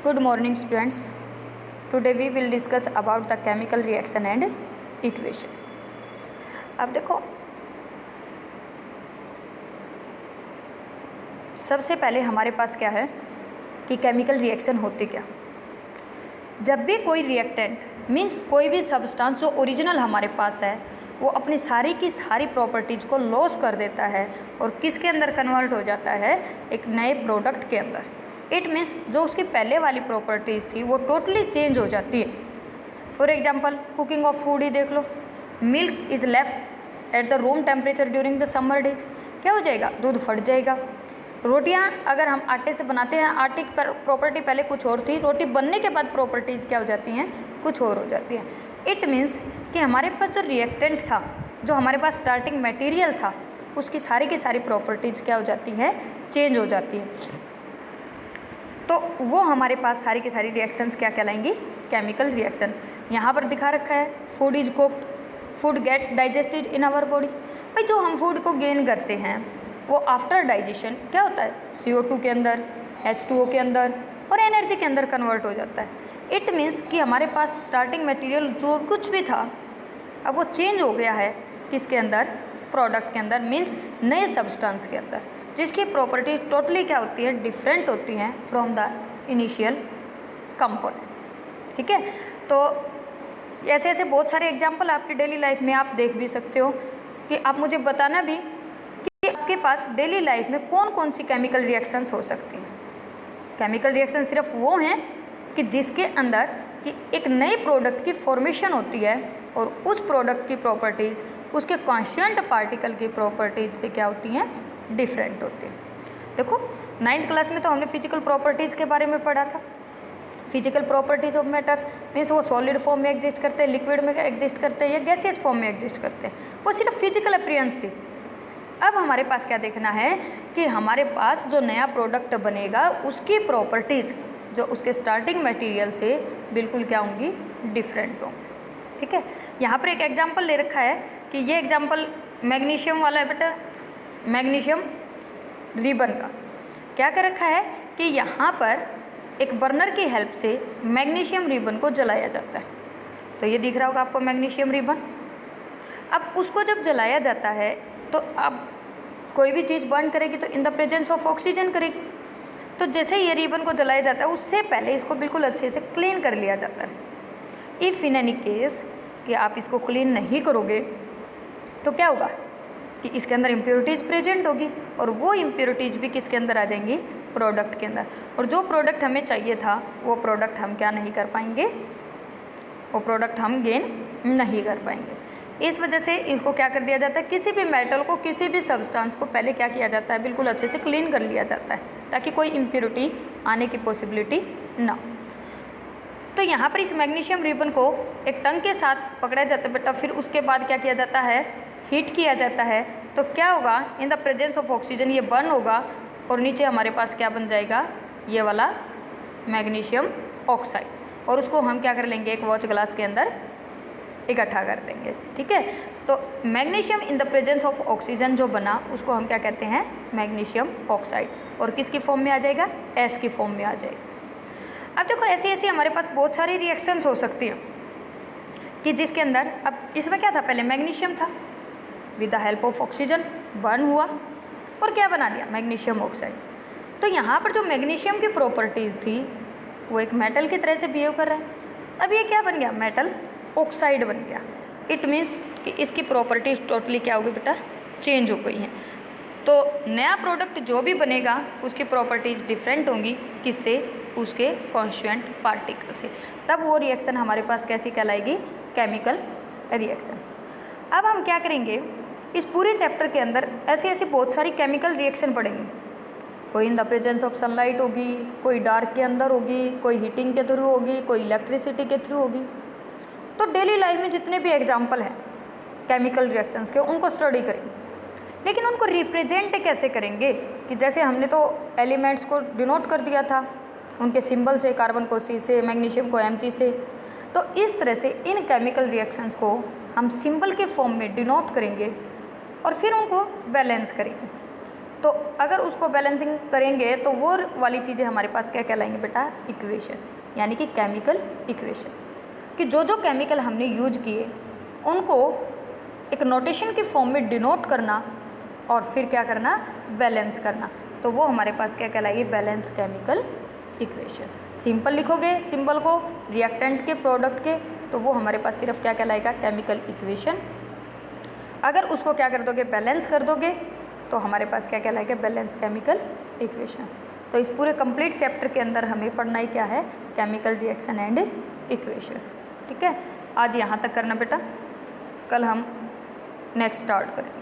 Good morning students. Today we will discuss about the chemical reaction and equation. अब देखो, सबसे पहले हमारे पास क्या है कि केमिकल रिएक्शन होती क्या। जब भी कोई रिएक्टेंट मीन्स कोई भी सब्सटेंस जो ओरिजिनल हमारे पास है वो अपनी सारी की सारी प्रॉपर्टीज़ को लॉस कर देता है और किसके अंदर कन्वर्ट हो जाता है, एक नए प्रोडक्ट के अंदर। इट मीन्स जो उसकी पहले वाली प्रॉपर्टीज़ थी वो टोटली चेंज हो जाती है। For example cooking of food ही देख लो। Milk is left at the room temperature during the summer days, क्या हो जाएगा, दूध फट जाएगा। रोटियां अगर हम आटे से बनाते हैं, आटे की प्रॉपर्टी पहले कुछ और थी, रोटी बनने के बाद प्रॉपर्टीज़ क्या हो जाती हैं, कुछ और हो जाती हैं। इट मीन्स कि हमारे पास जो रिएक्टेंट था, जो हमारे पास स्टार्टिंग मटेरियल था, उसकी सारी की सारी प्रॉपर्टीज़ क्या हो जाती है, चेंज हो जाती है। तो वो हमारे पास सारी की सारी रिएक्शंस क्या कहलाएंगी, केमिकल रिएक्शन। यहाँ पर दिखा रखा है food is cooked, food get digested in our body. भाई जो हम फूड को गेन करते हैं वो आफ्टर डाइजेशन क्या होता है, CO2 के अंदर, H2O के अंदर और एनर्जी के अंदर कन्वर्ट हो जाता है। इट मीन्स कि हमारे पास स्टार्टिंग मटेरियल जो कुछ भी था अब वो चेंज हो गया है किसके अंदर, प्रोडक्ट के अंदर, मीन्स नए सब्सटेंस के अंदर, जिसकी प्रॉपर्टी टोटली क्या होती है, डिफरेंट होती हैं फ्रॉम द इनिशियल कंपोनेंट। ठीक है, तो ऐसे ऐसे बहुत सारे एग्जांपल आपकी डेली लाइफ में आप देख भी सकते हो कि आप मुझे बताना भी कि आपके पास डेली लाइफ में कौन कौन सी केमिकल रिएक्शंस हो सकती हैं। केमिकल रिएक्शन सिर्फ वो हैं कि जिसके अंदर कि एक नए प्रोडक्ट की फॉर्मेशन होती है और उस प्रोडक्ट की प्रॉपर्टीज़ उसके कॉन्स्टिट्यूएंट पार्टिकल की प्रॉपर्टीज़ से क्या होती हैं, डिफरेंट होती है। देखो 9th क्लास में तो हमने फिजिकल प्रॉपर्टीज़ के बारे में पढ़ा था। Physical properties of matter means वो सॉलिड फॉर्म में एग्जिस्ट करते हैं, लिक्विड में एग्जिस्ट करते हैं या गैसियस फॉर्म में एग्जिस्ट करते हैं, वो सिर्फ फिजिकल अपीयरेंस थी। अब हमारे पास क्या देखना है कि हमारे पास जो नया प्रोडक्ट बनेगा उसकी प्रॉपर्टीज़ जो उसके स्टार्टिंग मटेरियल से बिल्कुल क्या होंगी, डिफरेंट होंगी। ठीक है, यहाँ पर एक एग्जांपल ले रखा है कि ये एग्जांपल मैग्नीशियम वाला है बेटा, मैग्नीशियम रिबन का। क्या कर रखा है कि यहाँ पर एक बर्नर की हेल्प से मैग्नीशियम रिबन को जलाया जाता है। तो ये दिख रहा होगा आपको मैग्नीशियम रिबन। अब उसको जब जलाया जाता है तो अब कोई भी चीज़ बर्न करेगी तो in the presence of oxygen करेगी। तो जैसे ये रिबन को जलाया जाता है उससे पहले इसको बिल्कुल अच्छे से क्लीन कर लिया जाता है। इफ़ इन एनी केस कि आप इसको क्लीन नहीं करोगे तो क्या होगा कि इसके अंदर इम्प्योरिटीज़ प्रेजेंट होगी और वो इम्प्योरिटीज़ भी किसके अंदर आ जाएंगी, प्रोडक्ट के अंदर। और जो प्रोडक्ट हमें चाहिए था वो प्रोडक्ट हम क्या नहीं कर पाएंगे, वो प्रोडक्ट हम गेन नहीं कर पाएंगे। इस वजह से इसको क्या कर दिया जाता है, किसी भी मेटल को, किसी भी सब्सटेंस को पहले क्या किया जाता है, बिल्कुल अच्छे से क्लीन कर लिया जाता है ताकि कोई इम्प्योरिटी आने की पॉसिबिलिटी ना। तो यहाँ पर इस मैग्नीशियम रिबन को एक टंग के साथ पकड़ा जाता है बेटा, फिर उसके बाद क्या किया जाता है, हीट किया जाता है। तो क्या होगा, in the presence of oxygen ये बर्न होगा और नीचे हमारे पास क्या बन जाएगा, ये वाला मैग्नीशियम ऑक्साइड, और उसको हम क्या कर लेंगे, एक वॉच ग्लास के अंदर इकट्ठा कर देंगे। ठीक है, तो magnesium in the presence of oxygen जो बना उसको हम क्या कहते हैं, मैग्नीशियम ऑक्साइड, और किसकी फॉर्म में आ जाएगा, एस की फॉर्म में आ जाएगा। अब देखो ऐसी ऐसी हमारे पास बहुत सारी रिएक्शंस हो सकती हैं कि जिसके अंदर, अब इसमें क्या था, पहले मैग्नीशियम था, with the help of oxygen burn हुआ और क्या बना दिया, मैग्नीशियम ऑक्साइड। तो यहाँ पर जो मैग्नीशियम की प्रॉपर्टीज़ थी वो एक मेटल की तरह से बिहेव कर रहा है। अब ये क्या बन गया, मेटल ऑक्साइड बन गया। इट मीन्स कि इसकी प्रॉपर्टीज़ टोटली क्या होगी बेटा, चेंज हो गई हैं। तो नया प्रोडक्ट जो भी बनेगा उसकी प्रॉपर्टीज़ डिफरेंट होंगी, किससे, उसके कॉन्स्टिट्यूएंट पार्टिकल से। तब वो रिएक्शन हमारे पास कैसी कहलाएगी, केमिकल रिएक्शन। अब हम क्या करेंगे, इस पूरे चैप्टर के अंदर ऐसी ऐसी बहुत सारी केमिकल रिएक्शन पढ़ेंगे। कोई in the presence of sunlight होगी, कोई डार्क के अंदर होगी, कोई हीटिंग के थ्रू होगी, कोई इलेक्ट्रिसिटी के थ्रू होगी। तो डेली लाइफ में जितने भी एग्जाम्पल हैं केमिकल रिएक्शंस के उनको स्टडी करेंगे, लेकिन उनको रिप्रेजेंट कैसे करेंगे कि जैसे हमने तो एलिमेंट्स को डिनोट कर दिया था उनके सिंबल से, कार्बन को C से, मैग्नीशियम को Mg से। तो इस तरह से इन केमिकल रिएक्शंस को हम सिंबल के फॉर्म में डिनोट करेंगे और फिर उनको बैलेंस करेंगे। तो अगर उसको बैलेंसिंग करेंगे तो वो वाली चीज़ें हमारे पास क्या कहलाएंगे बेटा, इक्वेशन, यानी कि केमिकल इक्वेशन, कि जो जो केमिकल हमने यूज किए उनको एक नोटेशन की फॉर्म में डिनोट करना और फिर क्या करना, बैलेंस करना, तो वो हमारे पास क्या कहलाएगी, बैलेंस केमिकल इक्वेशन। सिंपल लिखोगे सिंबल को रिएक्टेंट के प्रोडक्ट के, तो वो हमारे पास सिर्फ क्या कहलाएगा, केमिकल इक्वेशन। अगर उसको क्या कर दोगे, बैलेंस कर दोगे, तो हमारे पास क्या कहलाएगा, बैलेंस केमिकल इक्वेशन। तो इस पूरे कंप्लीट चैप्टर के अंदर हमें पढ़ना ही क्या है, केमिकल रिएक्शन एंड इक्वेशन। ठीक है, आज यहाँ तक करना बेटा, कल हम नेक्स्ट स्टार्ट करेंगे।